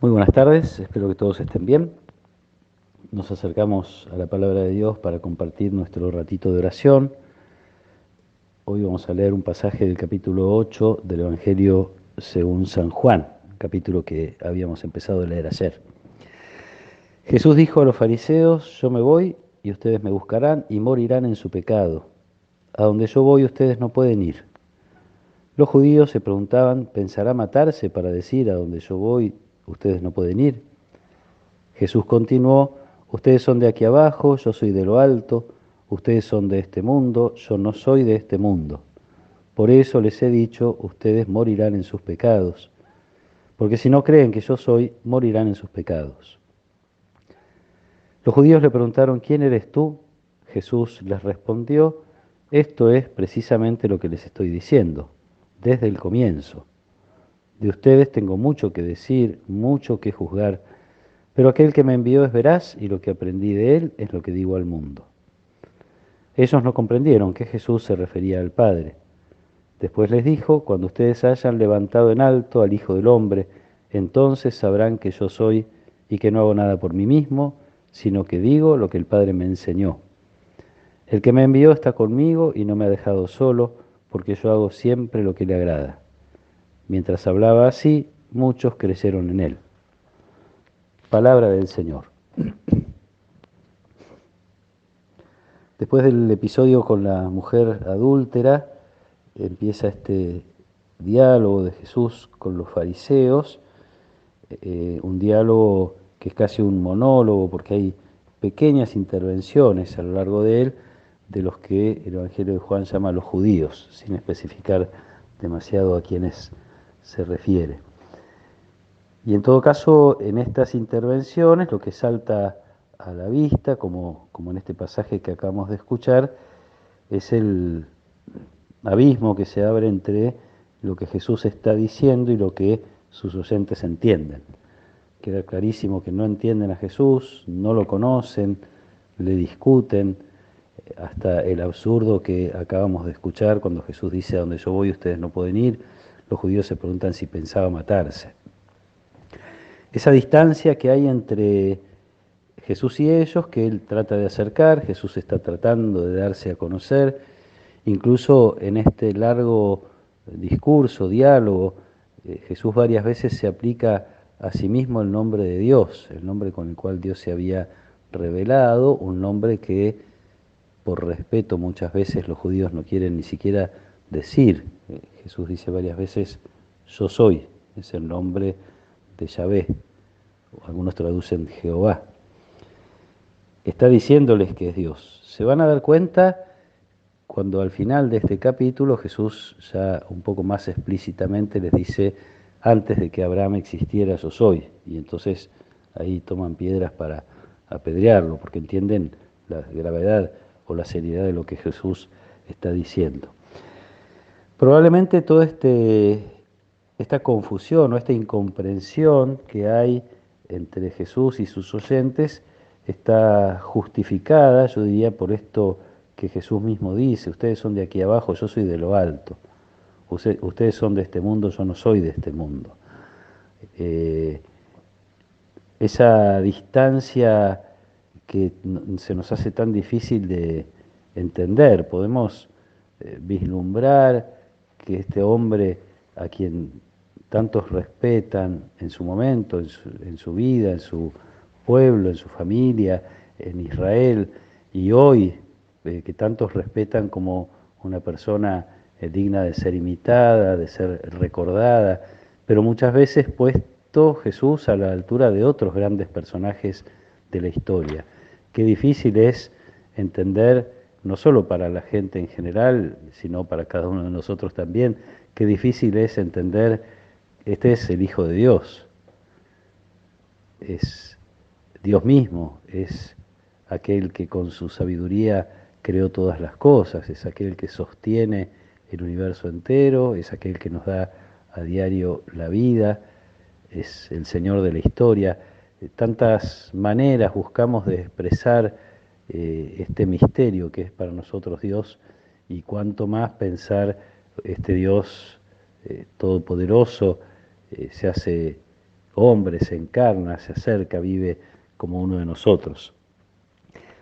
Muy buenas tardes, espero que todos estén bien. Nos acercamos a la palabra de Dios para compartir nuestro ratito de oración. Hoy vamos a leer un pasaje del capítulo 8 del Evangelio según San Juan, capítulo que habíamos empezado a leer ayer. Jesús dijo a los fariseos: yo me voy y ustedes me buscarán y morirán en su pecado. A donde yo voy ustedes no pueden ir. Los judíos se preguntaban: ¿pensará matarse para decir a donde yo voy ustedes no pueden ir? Jesús continuó: ustedes son de aquí abajo, yo soy de lo alto, ustedes son de este mundo, yo no soy de este mundo. Por eso les he dicho, ustedes morirán en sus pecados, porque si no creen que yo soy, morirán en sus pecados. Los judíos le preguntaron: ¿quién eres tú? Jesús les respondió: esto es precisamente lo que les estoy diciendo, desde el comienzo. De ustedes tengo mucho que decir, mucho que juzgar, pero aquel que me envió es veraz y lo que aprendí de él es lo que digo al mundo. Ellos no comprendieron que Jesús se refería al Padre. Después les dijo: cuando ustedes hayan levantado en alto al Hijo del Hombre, entonces sabrán que yo soy y que no hago nada por mí mismo, sino que digo lo que el Padre me enseñó. El que me envió está conmigo y no me ha dejado solo, porque yo hago siempre lo que le agrada. Mientras hablaba así, muchos creyeron en él. Palabra del Señor. Después del episodio con la mujer adúltera, empieza este diálogo de Jesús con los fariseos, un diálogo que es casi un monólogo porque hay pequeñas intervenciones a lo largo de él de los que el Evangelio de Juan llama los judíos, sin especificar demasiado a quienes se refiere. Y en todo caso, en estas intervenciones, lo que salta a la vista, como en este pasaje que acabamos de escuchar, es el abismo que se abre entre lo que Jesús está diciendo y lo que sus oyentes entienden. Queda clarísimo que no entienden a Jesús, no lo conocen, le discuten, hasta el absurdo que acabamos de escuchar cuando Jesús dice: a donde yo voy ustedes no pueden ir. Los judíos se preguntan si pensaba matarse. Esa distancia que hay entre Jesús y ellos, que él trata de acercar, Jesús está tratando de darse a conocer, incluso en este largo discurso, diálogo, Jesús varias veces se aplica a sí mismo el nombre de Dios, el nombre con el cual Dios se había revelado, un nombre que por respeto muchas veces los judíos no quieren ni siquiera decir. Jesús dice varias veces: yo soy, es el nombre de Yahvé, algunos traducen Jehová. Está diciéndoles que es Dios. Se van a dar cuenta cuando al final de este capítulo Jesús ya un poco más explícitamente les dice: antes de que Abraham existiera yo soy. Y entonces ahí toman piedras para apedrearlo, porque entienden la gravedad o la seriedad de lo que Jesús está diciendo. Probablemente toda esta confusión o esta incomprensión que hay entre Jesús y sus oyentes está justificada, yo diría, por esto que Jesús mismo dice: ustedes son de aquí abajo, yo soy de lo alto. Ustedes son de este mundo, yo no soy de este mundo. Esa distancia que se nos hace tan difícil de entender, podemos vislumbrar que este hombre a quien tantos respetan en su momento, en su vida, en su pueblo, en su familia, en Israel, y hoy que tantos respetan como una persona digna de ser imitada, de ser recordada, pero muchas veces puesto Jesús a la altura de otros grandes personajes de la historia. Qué difícil es entender, no solo para la gente en general, sino para cada uno de nosotros también, qué difícil es entender: este es el Hijo de Dios, es Dios mismo, es aquel que con su sabiduría creó todas las cosas, es aquel que sostiene el universo entero, es aquel que nos da a diario la vida, es el Señor de la historia. De tantas maneras buscamos de expresar este misterio que es para nosotros Dios, y cuánto más pensar este Dios todopoderoso se hace hombre, se encarna, se acerca, vive como uno de nosotros.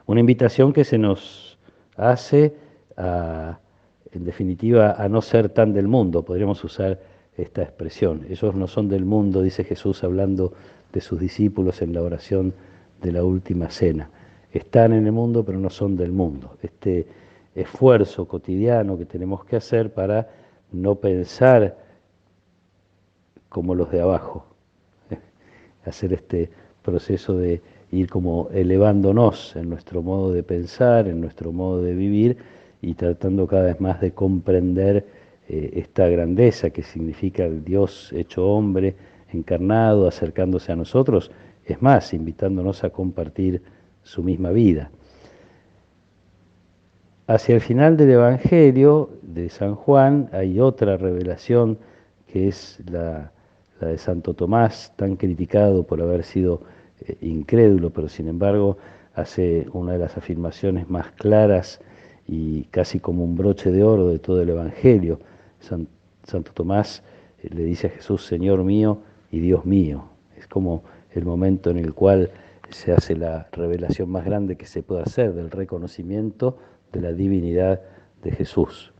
Una invitación que se nos hace, en definitiva, a no ser tan del mundo, podríamos usar esta expresión. Ellos no son del mundo, dice Jesús hablando de sus discípulos en la oración de la última cena. Están en el mundo, pero no son del mundo. Este esfuerzo cotidiano que tenemos que hacer para no pensar como los de abajo, hacer este proceso de ir como elevándonos en nuestro modo de pensar, en nuestro modo de vivir y tratando cada vez más de comprender esta grandeza que significa el Dios hecho hombre, encarnado, acercándose a nosotros, es más, invitándonos a compartir su misma vida. Hacia el final del Evangelio de San Juan hay otra revelación que es la de Santo Tomás, tan criticado por haber sido incrédulo, pero sin embargo hace una de las afirmaciones más claras y casi como un broche de oro de todo el Evangelio. Santo Tomás le dice a Jesús, Señor mío y Dios mío. Es como el momento en el cual se hace la revelación más grande que se puede hacer del reconocimiento de la divinidad de Jesús.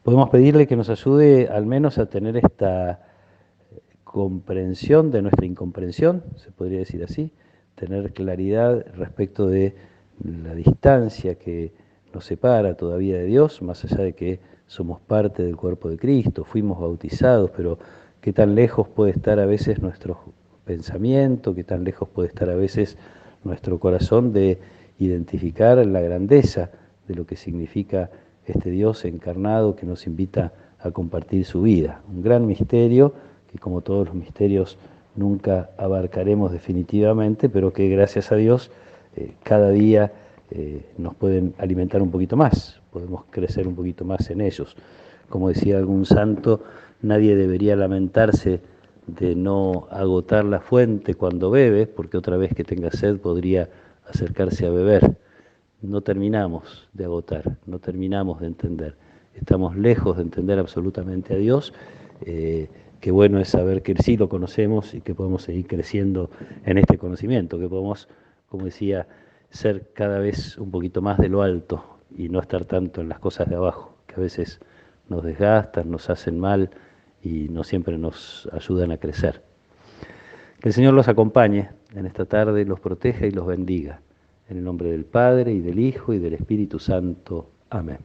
Podemos pedirle que nos ayude al menos a tener esta comprensión de nuestra incomprensión, se podría decir así, tener claridad respecto de la distancia que nos separa todavía de Dios, más allá de que somos parte del cuerpo de Cristo, fuimos bautizados, pero qué tan lejos puede estar a veces nuestro pensamiento, qué tan lejos puede estar a veces nuestro corazón de identificar la grandeza de lo que significa este Dios encarnado que nos invita a compartir su vida. Un gran misterio que, como todos los misterios, nunca abarcaremos definitivamente, pero que gracias a Dios cada día nos pueden alimentar un poquito más, podemos crecer un poquito más en ellos. Como decía algún santo, nadie debería lamentarse de no agotar la fuente cuando bebe, porque otra vez que tenga sed podría acercarse a beber. No terminamos de agotar, no terminamos de entender. Estamos lejos de entender absolutamente a Dios. Qué bueno es saber que sí lo conocemos y que podemos seguir creciendo en este conocimiento, que podemos, como decía, ser cada vez un poquito más de lo alto y no estar tanto en las cosas de abajo, que a veces nos desgastan, nos hacen mal y no siempre nos ayudan a crecer. Que el Señor los acompañe en esta tarde, los proteja y los bendiga. En el nombre del Padre, y del Hijo, y del Espíritu Santo. Amén.